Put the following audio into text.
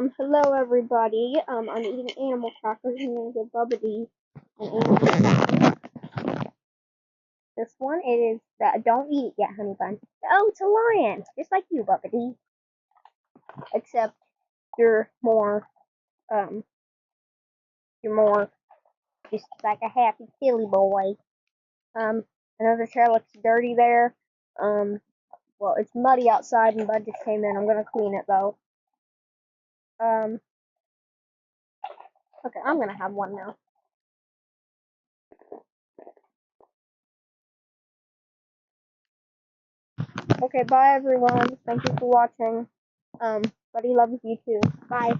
Hello everybody. I'm eating animal crackers and I'm gonna give Bubba D an animal cracker. This one, it is that don't eat it yet, honey bun. Oh, it's a lion, just like you, Bubba D. Except you're more, um, you're more just like a happy silly boy. I know the chair looks dirty there. Well, it's muddy outside and Bud just came in. I'm gonna clean it though. Okay, I'm gonna have one now. Okay, bye everyone. Thank you for watching. Buddy loves you too. Bye.